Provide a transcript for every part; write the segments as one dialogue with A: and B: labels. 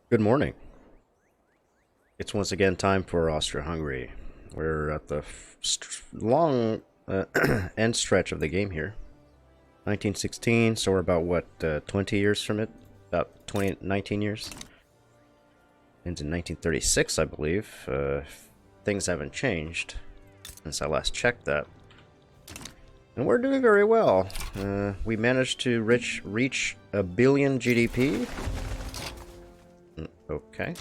A: Good morning. It's once again time for Austria-Hungary. We're at the long end stretch of the game here. 1916, so we're about, what, 20 years from it? About 19 years? Ends in 1936, I believe. Things haven't changed since I last checked that. And we're doing very well. We managed to reach a billion GDP. Okay.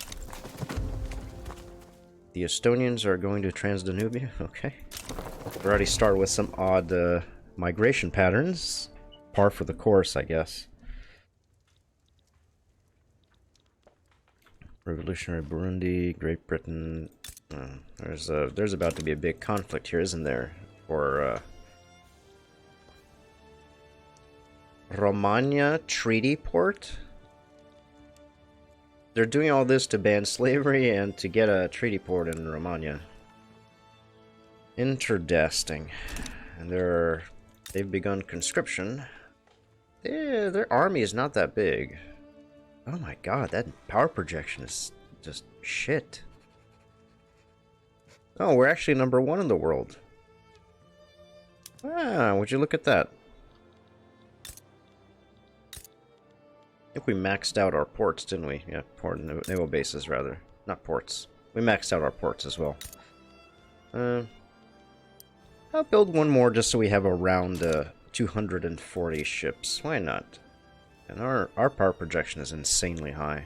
A: The Estonians are going to Transdanubia. Okay. We already started with some odd migration patterns. Par for the course, I guess. Revolutionary Burundi, Great Britain. There's about to be a big conflict here, isn't there? For Romagna Treaty Port? They're doing all this to ban slavery and to get a treaty port in Romagna. Interesting. And they've begun conscription. Yeah, their army is not that big. Oh my god, that power projection is just shit. Oh, we're actually #1 in the world. Ah, would you look at that? I think we maxed out our ports, didn't we? Yeah, naval bases, rather. Not ports. We maxed out our ports as well. I'll build one more just so we have around 240 ships. Why not? And our power projection is insanely high.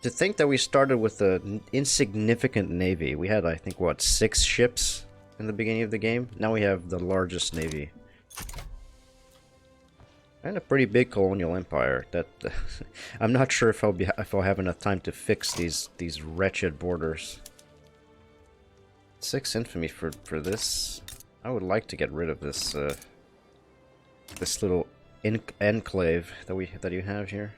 A: To think that we started with an insignificant navy. We had, I think, what, 6 ships in the beginning of the game? Now we have the largest navy. And a pretty big colonial empire. That I'm not sure if I'll have enough time to fix these wretched borders. 6 infamy for this. I would like to get rid of this this little enclave that you have here.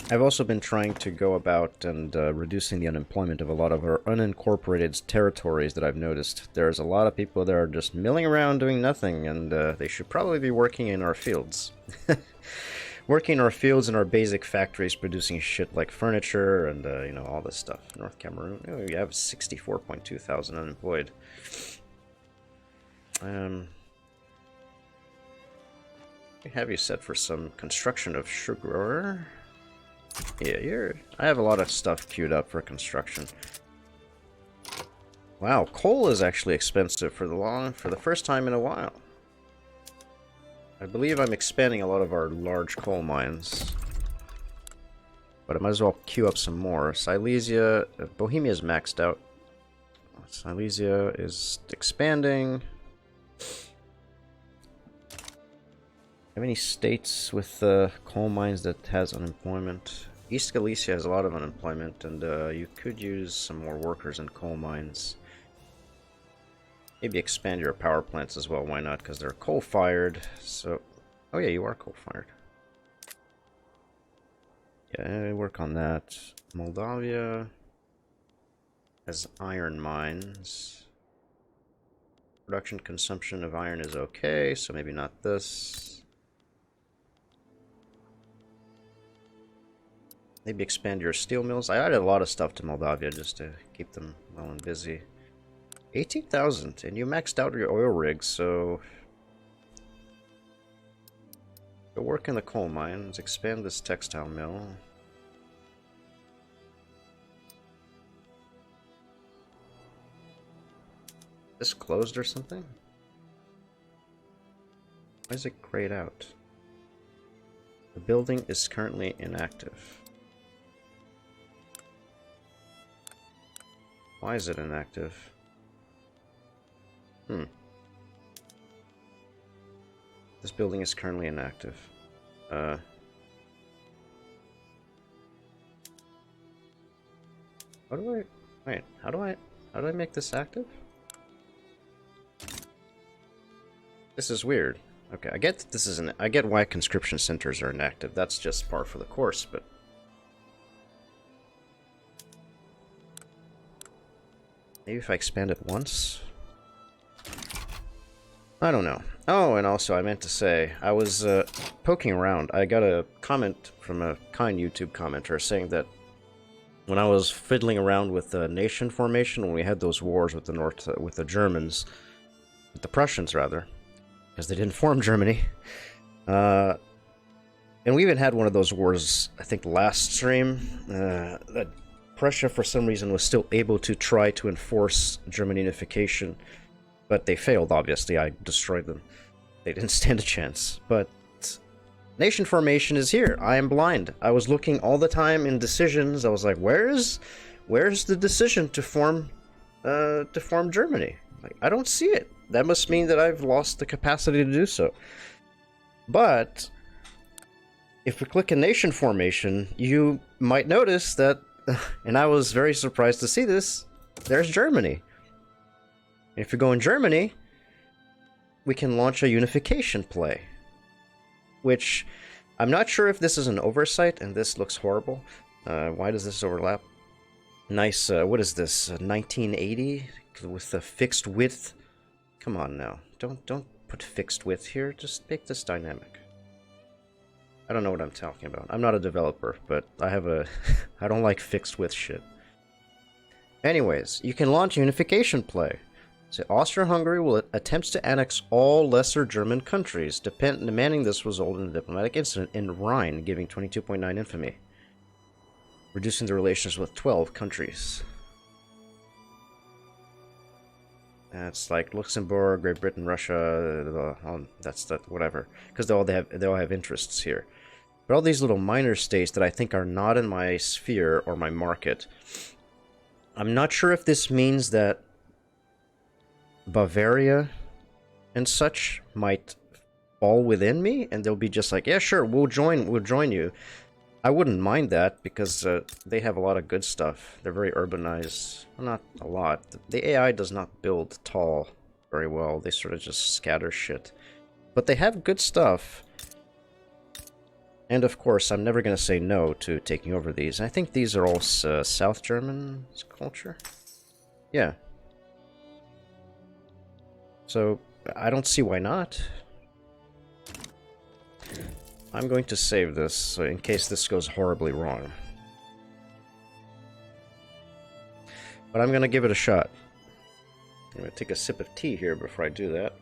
A: I've also been trying to go about and reducing the unemployment of a lot of our unincorporated territories that I've noticed. There's a lot of people that are just milling around doing nothing, and they should probably be working in our fields. Working in our fields and our basic factories producing shit like furniture and, you know, all this stuff. North Cameroon, oh, we have 64.2 thousand unemployed. We have you set for some construction of sugar. Yeah, I have a lot of stuff queued up for construction. Wow, coal is actually expensive for the first time in a while. I believe I'm expanding a lot of our large coal mines. But I might as well queue up some more. Silesia, Bohemia is maxed out. Silesia is expanding. Have any states with coal mines that has unemployment? East Galicia has a lot of unemployment, and you could use some more workers in coal mines. Maybe expand your power plants as well, why not? Because they're coal-fired, so... Oh yeah, you are coal-fired. Yeah, work on that. Moldavia has iron mines. Production consumption of iron is okay, so maybe not this. Maybe expand your steel mills. I added a lot of stuff to Moldavia just to keep them well and busy. 18,000, and you maxed out your oil rigs, so... Go work in the coal mines, expand this textile mill. This closed or something? Why is it grayed out? The building is currently inactive. Why is it inactive? This building is currently inactive. How do I... Wait, how do I make this active? This is weird. Okay, I get that this isn't... I get why conscription centers are inactive. That's just par for the course, but... Maybe if I expand it once? I don't know. Oh, and also I meant to say, I was poking around. I got a comment from a kind YouTube commenter saying that when I was fiddling around with the nation formation, when we had those wars with the North, with the Germans, with the Prussians rather, because they didn't form Germany, and we even had one of those wars, I think last stream, that Prussia for some reason was still able to try to enforce German unification, but they failed, obviously. I destroyed them. They didn't stand a chance. But nation formation is here. I am blind. I was looking all the time in decisions. I was like, where's the decision to form Germany? Like, I don't see it. That must mean that I've lost the capacity to do so. But if we click a nation formation, you might notice that, and I was very surprised to see this, there's Germany. If you go in Germany, we can launch a unification play. Which, I'm not sure if this is an oversight, and this looks horrible. Why does this overlap? Nice, what is this, 1980? With the fixed width? Come on now, don't put fixed width here, just make this dynamic. I don't know what I'm talking about. I'm not a developer, but I have a... I don't like fixed width shit. Anyways, you can launch unification play. So Austria-Hungary will attempt to annex all lesser German countries, demanding this result in a diplomatic incident in Rhine, giving 22.9 infamy. Reducing the relations with 12 countries. That's like Luxembourg, Great Britain, Russia, that's that, whatever. Because they all have interests here. But all these little minor states that I think are not in my sphere or my market. I'm not sure if this means that Bavaria and such might fall within me, and they'll be just like, yeah, sure, we'll join you. I wouldn't mind that, because they have a lot of good stuff. They're very urbanized. Well, not a lot. The AI does not build tall very well. They sort of just scatter shit. But they have good stuff. And of course, I'm never going to say no to taking over these. I think these are all South German culture. Yeah. So, I don't see why not. I'm going to save this in case this goes horribly wrong. But I'm going to give it a shot. I'm going to take a sip of tea here before I do that.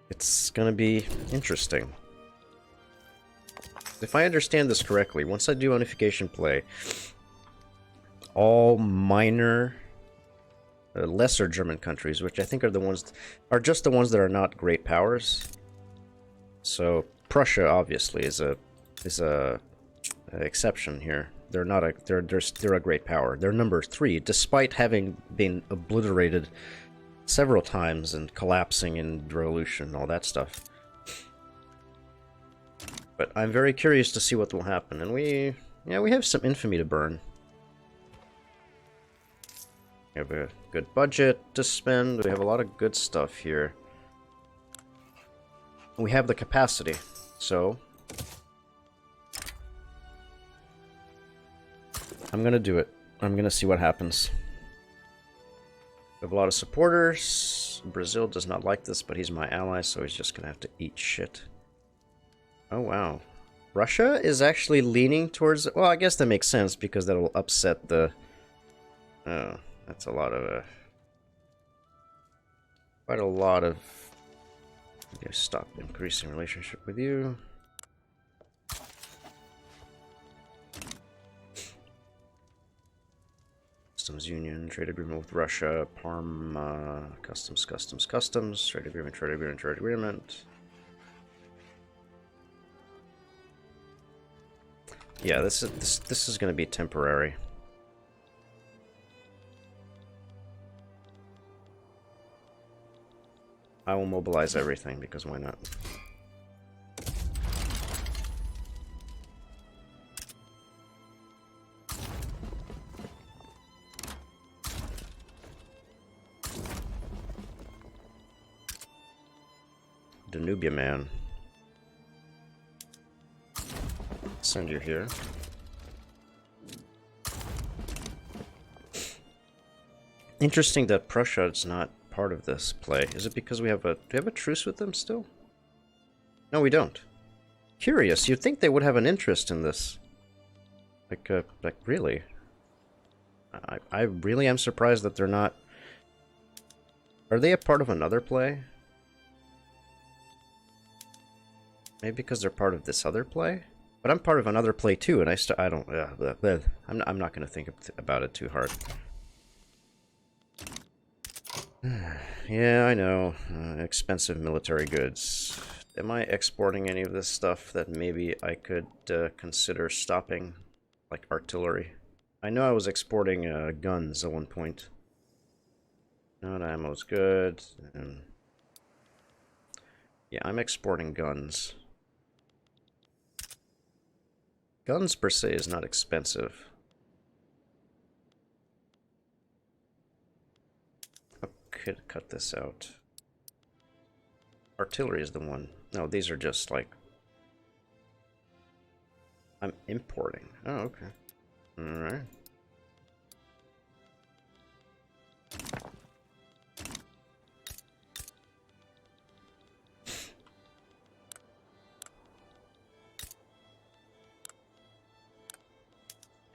A: It's going to be interesting. If I understand this correctly, once I do unification play, all minor... lesser German countries, which I think are just the ones that are not great powers. So Prussia obviously is a exception here. They're not a they're a great power. They're number 3, despite having been obliterated several times and collapsing in revolution and all that stuff. But I'm very curious to see what will happen, and we have some infamy to burn. We have a good budget to spend. We have a lot of good stuff here. We have the capacity, so I'm gonna do it. I'm gonna see what happens. We have a lot of supporters. Brazil does not like this, but he's my ally, so he's just gonna have to eat shit. Oh wow. Russia is actually leaning towards... Well, I guess that makes sense, because that'll upset the... Oh... That's a lot of... quite a lot of... I'm gonna stop increasing relationship with you. Customs union, trade agreement with Russia, Parma, customs, trade agreement, trade agreement. Yeah, this is gonna be temporary. I will mobilize everything, because why not? Danubia man. Send you here. Interesting that Prussia is not part of this play. Is it because we have a... Do we have a truce with them still? No, we don't. Curious. You'd think they would have an interest in this. Like really? I really am surprised that they're not... Are they a part of another play? Maybe because they're part of this other play? But I'm part of another play too, and I don't... I'm not going to think about it too hard. Yeah, I know. Expensive military goods. Am I exporting any of this stuff that maybe I could consider stopping? Like artillery. I know I was exporting guns at one point. Not ammo's good. Yeah, I'm exporting guns. Guns per se is not expensive. I could cut this out. Artillery is the one. No, these are just like... I'm importing. Oh, okay. Alright.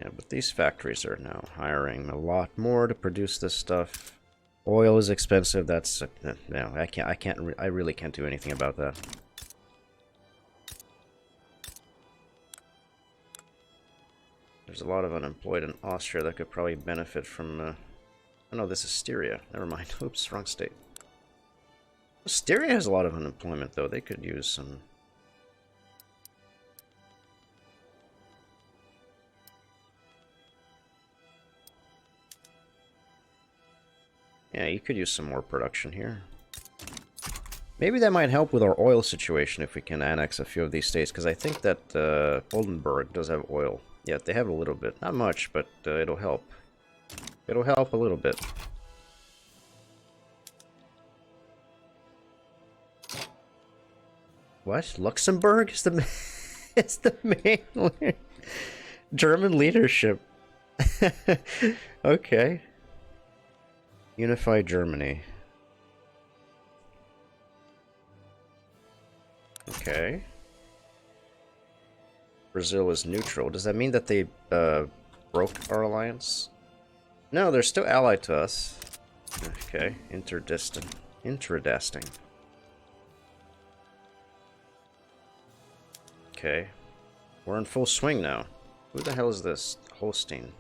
A: Yeah, but these factories are now hiring a lot more to produce this stuff. Oil is expensive. That's no, I really can't do anything about that. There's a lot of unemployed in Austria that could probably benefit from... Oh no, this is Styria. Never mind. Oops, wrong state. Styria has a lot of unemployment, though. They could use some... Yeah, you could use some more production here. Maybe that might help with our oil situation if we can annex a few of these states, because I think that Oldenburg does have oil. Yeah, they have a little bit. Not much, but it'll help. It'll help a little bit. What? Luxembourg is the it's the main German leadership. Okay. Unify Germany. Okay. Brazil is neutral. Does that mean that they broke our alliance? No, they're still allied to us. Okay, interdistant. Okay. We're in full swing now. Who the hell is this? Holstein.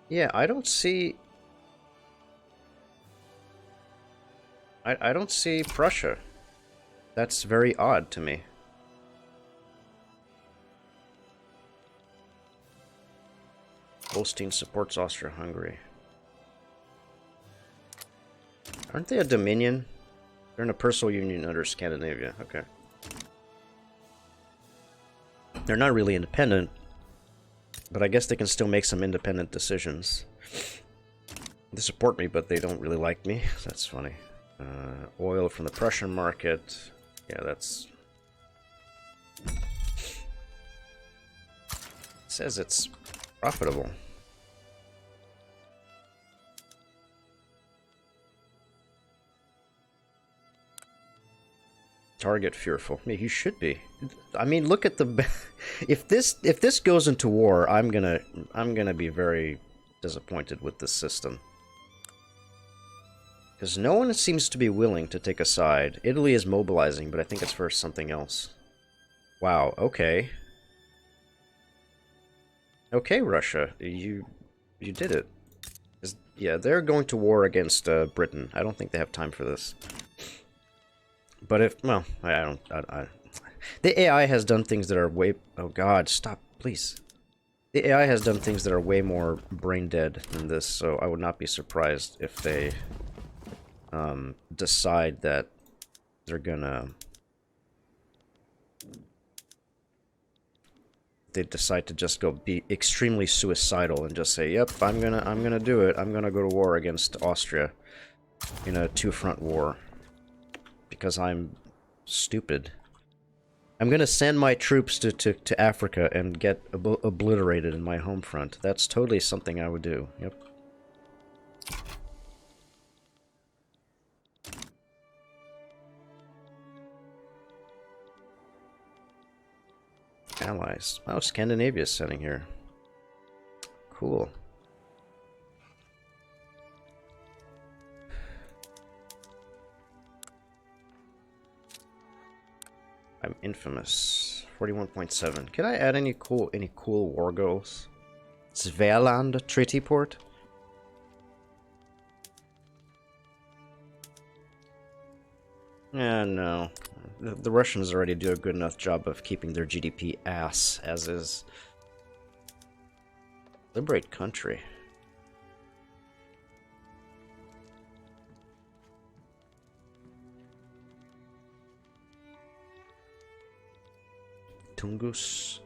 A: Yeah, I don't see... I don't see Prussia. That's very odd to me. Holstein supports Austria-Hungary. Aren't they a dominion? They're in a personal union under Scandinavia. Okay. They're not really independent, but I guess they can still make some independent decisions. They support me, but they don't really like me. That's funny. Oil from the Prussian market. Yeah, that's... It says it's profitable. Target fearful. Yeah, he should be. I mean, look at the... if this goes into war, I'm gonna be very disappointed with this system. Because no one seems to be willing to take a side. Italy is mobilizing, but I think it's for something else. Wow, okay. Okay, Russia, you did it. Yeah, they're going to war against Britain. I don't think they have time for this. But if, well, I the AI has done things that are way... Oh god, stop, please. The AI has done things that are way more brain dead than this, so I would not be surprised if they... decide that they're gonna... They decide to just go be extremely suicidal and just say, yep, I'm gonna do it. I'm gonna go to war against Austria in a two-front war because I'm stupid. I'm gonna send my troops to Africa and get obliterated in my home front. That's totally something I would do. Yep. Allies. Oh, Scandinavia's sending here. Cool. I'm infamous. 41.7. Can I add any cool war goals? Svealand Treaty Port? No. The Russians already do a good enough job of keeping their GDP ass, as is. Liberate country. Tungus.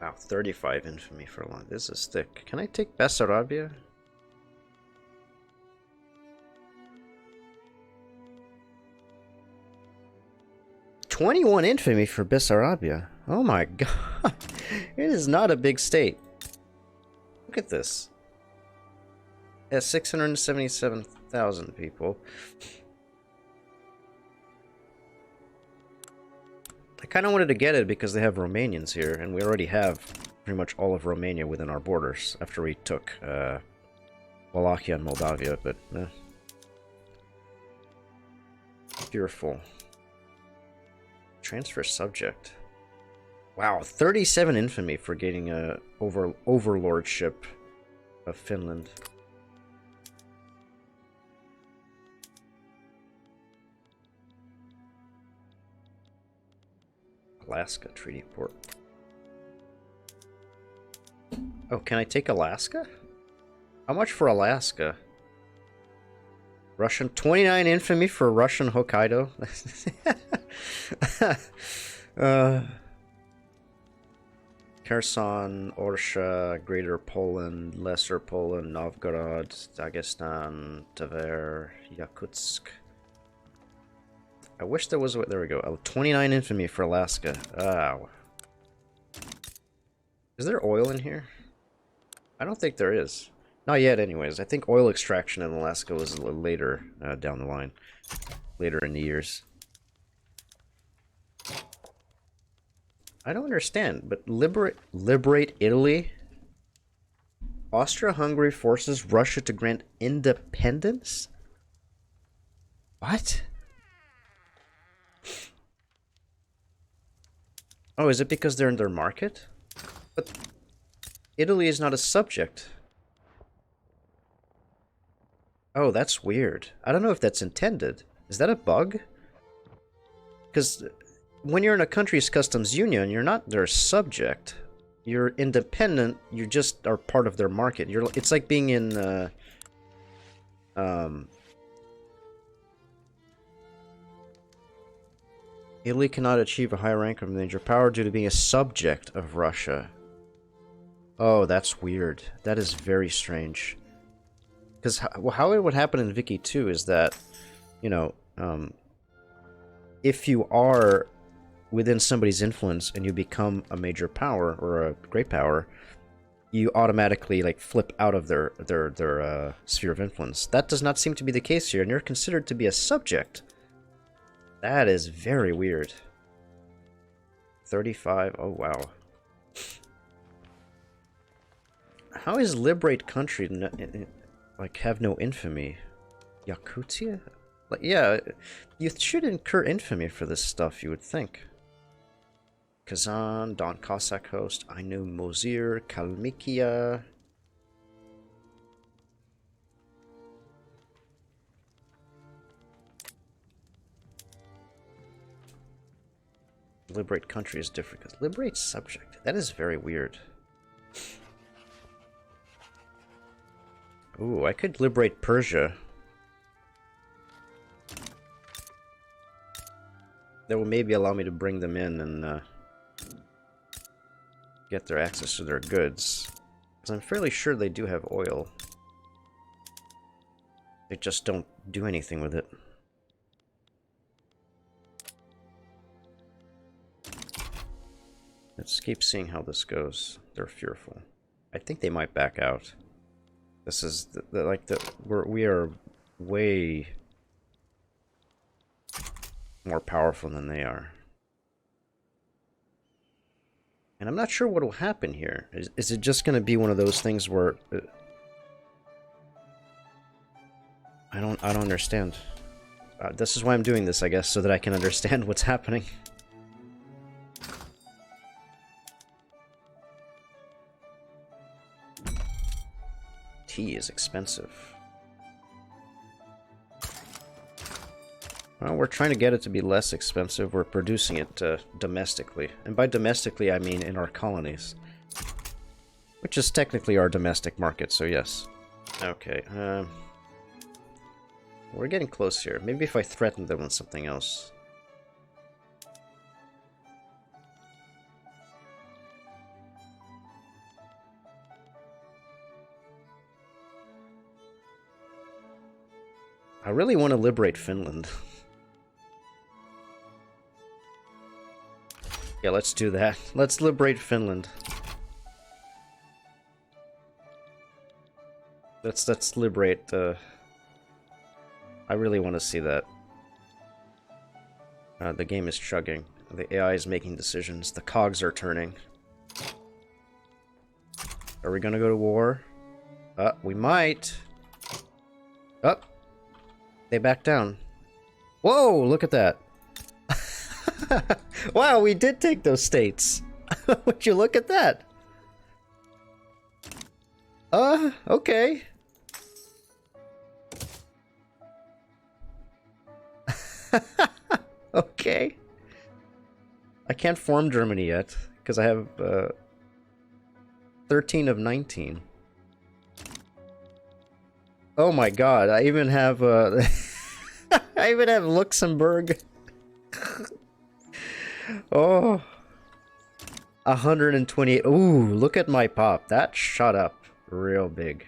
A: Wow, 35 infamy for long. This is thick. Can I take Bessarabia? $21 infamy for Bessarabia. Oh my god. It is not a big state. Look at this. It has 677,000 people. I kind of wanted to get it because they have Romanians here, and we already have pretty much all of Romania within our borders after we took Wallachia and Moldavia, but fearful. Transfer subject. Wow, 37 infamy for getting a overlordship of Finland. Alaska Treaty Port. Oh, can I take Alaska? How much for Alaska? Russian 29 infamy for Russian Hokkaido. Kherson, Orsha, Greater Poland, Lesser Poland, Novgorod, Dagestan, Tver, Yakutsk. I wish there was. There we go. Oh, 29 infamy for Alaska. Oh. Is there oil in here? I don't think there is. Not yet, anyways. I think oil extraction in Alaska was a little later down the line. Later in the years. I don't understand, but liberate Italy? Austria-Hungary forces Russia to grant independence? What? Oh, is it because they're in their market? But Italy is not a subject. Oh, that's weird. I don't know if that's intended. Is that a bug? Because when you're in a country's customs union, you're not their subject. You're independent. You just are part of their market. It's like being in Italy cannot achieve a high rank of major power due to being a subject of Russia. Oh, that's weird. That is very strange. Because how it would happen in Wiki 2 is that, you know, if you are within somebody's influence and you become a major power or a great power, you automatically like flip out of their sphere of influence. That does not seem to be the case here, and you're considered to be a subject. That is very weird. 35. Oh wow. How is liberate country like have no infamy? Yakutia? Like, yeah, you should incur infamy for this stuff, you would think. Kazan, Don Cossack host, Ainu Mozir, Kalmykia. Liberate country is different. Because liberate subject. That is very weird. Ooh, I could liberate Persia. That will maybe allow me to bring them in and get their access to their goods. Because I'm fairly sure they do have oil. They just don't do anything with it. Let's keep seeing how this goes. They're fearful. I think they might back out. This is we are way more powerful than they are. And I'm not sure what will happen here. Is it just going to be one of those things where I don't understand. This is why I'm doing this, I guess, so that I can understand what's happening. Tea is expensive. Well, we're trying to get it to be less expensive. We're producing it domestically. And by domestically, I mean in our colonies. Which is technically our domestic market, so yes. Okay, we're getting close here. Maybe if I threaten them with something else. I really want to liberate Finland. Yeah, let's do that. Let's liberate Finland. Let's liberate I really want to see that. The game is chugging. The AI is making decisions. The cogs are turning. Are we gonna go to war? We might. They back down. Whoa, look at that. Wow, we did take those states. Would you look at that? Okay. Okay. I can't form Germany yet, because I have 13 of 19. Oh my god, I even have I even have Luxembourg. Oh. 128. Ooh, look at my pop. That shot up real big.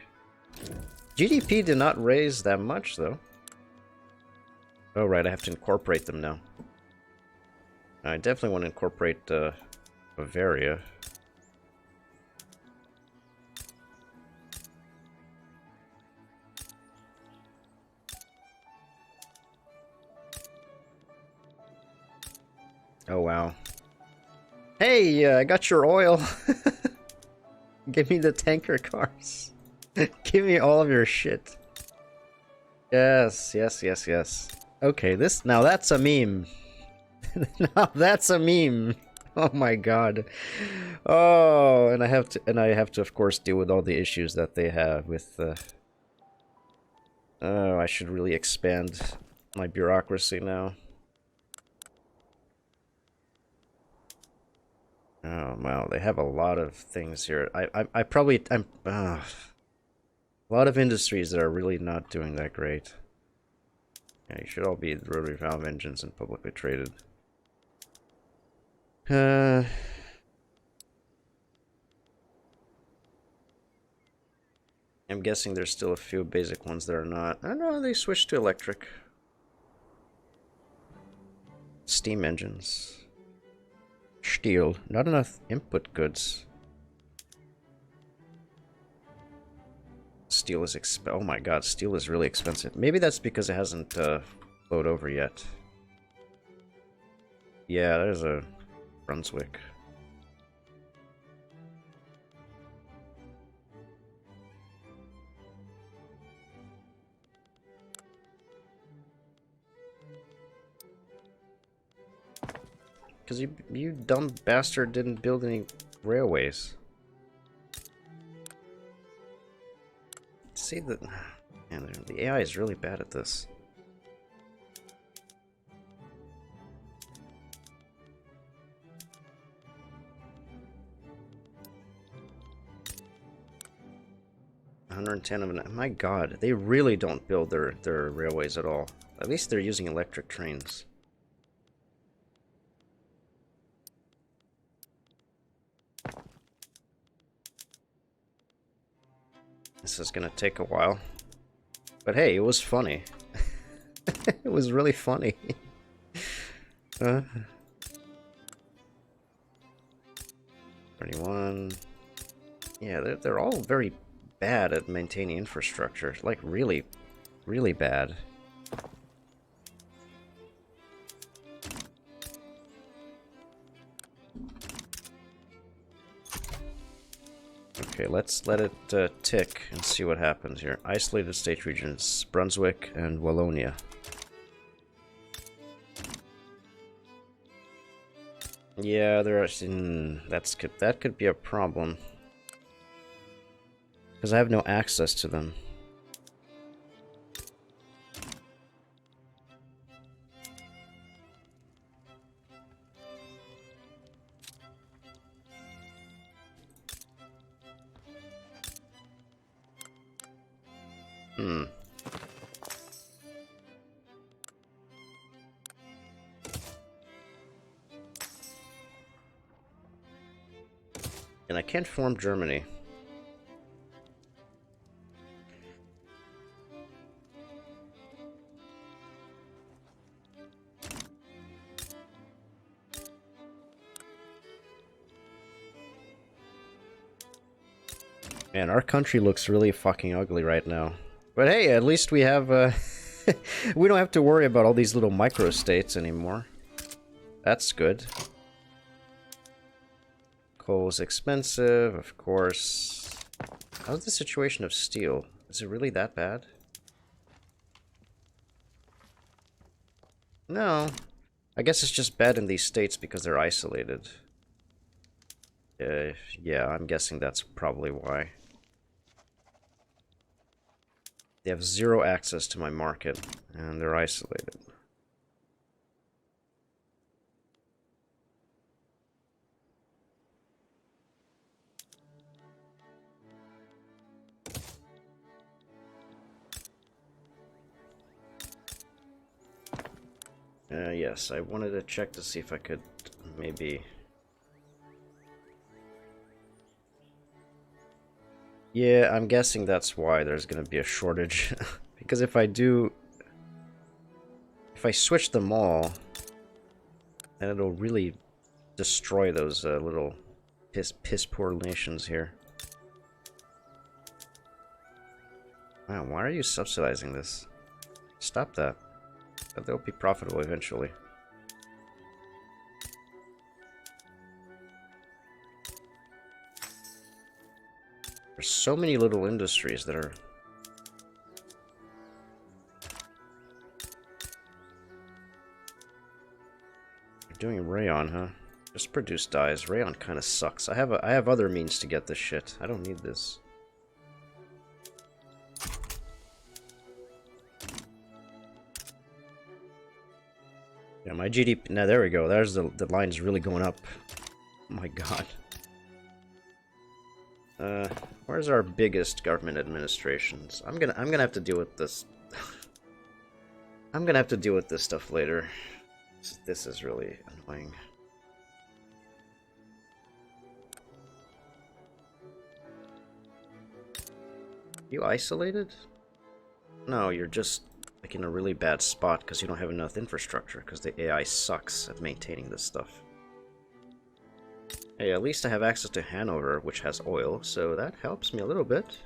A: GDP did not raise that much though. Oh right, I have to incorporate them now. I definitely want to incorporate Bavaria. Oh wow. Hey, I got your oil. Give me the tanker cars. Give me all of your shit. Yes, yes, yes, yes. Okay, now that's a meme. Now that's a meme. Oh my god. Oh, and I have to of course deal with all the issues that they have with oh, I should really expand my bureaucracy now. Oh wow, they have a lot of things here. I'm a lot of industries that are really not doing that great. Yeah, you should all be rotary valve engines and publicly traded. I'm guessing there's still a few basic ones that are not. I don't know, they switched to electric. Steam engines. Steel. Not enough input goods. Steel is oh my god, steel is really expensive. Maybe that's because it hasn't flowed over yet. Yeah, there's a Brunswick. Because you dumb bastard didn't build any railways. See that? Man, the AI is really bad at this. $110 of an. My god, they really don't build their railways at all. At least they're using electric trains. This is gonna take a while. But hey, it was funny. It was really funny. 31. Yeah, they're all very bad at maintaining infrastructure. Like, really, really bad. Okay, let's let it tick and see what happens here. Isolated state regions, Brunswick and Wallonia. Yeah, there are. That could be a problem. Because I have no access to them. And I can't form Germany. Man, our country looks really fucking ugly right now. But hey, at least we have, we don't have to worry about all these little micro-states anymore. That's good. Coal is expensive, of course. How's the situation of steel? Is it really that bad? No. I guess it's just bad in these states because they're isolated. Yeah, I'm guessing that's probably why. They have zero access to my market, and they're isolated. Yes, I wanted to check to see if I could maybe... Yeah, I'm guessing that's why there's gonna be a shortage. Because if I switch them all, then it'll really destroy those little piss poor nations here. Wow, why are you subsidizing this? Stop that. They'll be profitable eventually. There's so many little industries that are... You're doing rayon, huh? Just produce dyes. Rayon kind of sucks. I have other means to get this shit. I don't need this. Yeah, my GDP... Now, there we go. There's the line's really going up. Oh my god. Where's our biggest government administrations? I'm gonna have to deal with this. I'm gonna have to deal with this stuff later. This is really annoying. You isolated? No, you're just like in a really bad spot because you don't have enough infrastructure because the AI sucks at maintaining this stuff. Hey, at least I have access to Hanover, which has oil, so that helps me a little bit.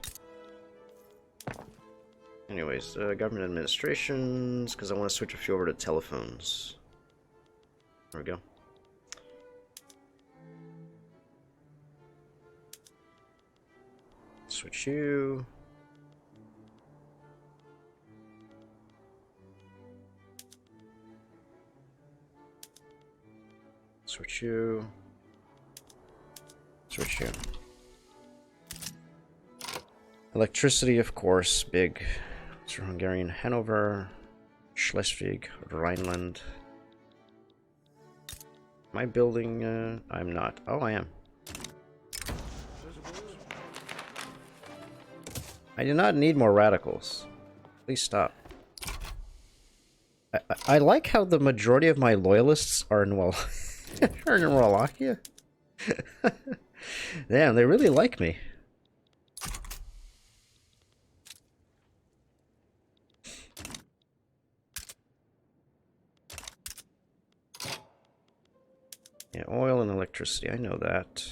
A: Anyways, government administrations, because I want to switch a few over to telephones. There we go. Switch you. Switch you. Switch you. Electricity, of course, big. Hungarian Hanover, Schleswig, Rhineland. Am I building? I'm not. Oh, I am. I do not need more radicals. Please stop. I like how the majority of my loyalists are in are in Wallachia. Damn, they really like me. Yeah, oil and electricity, I know that.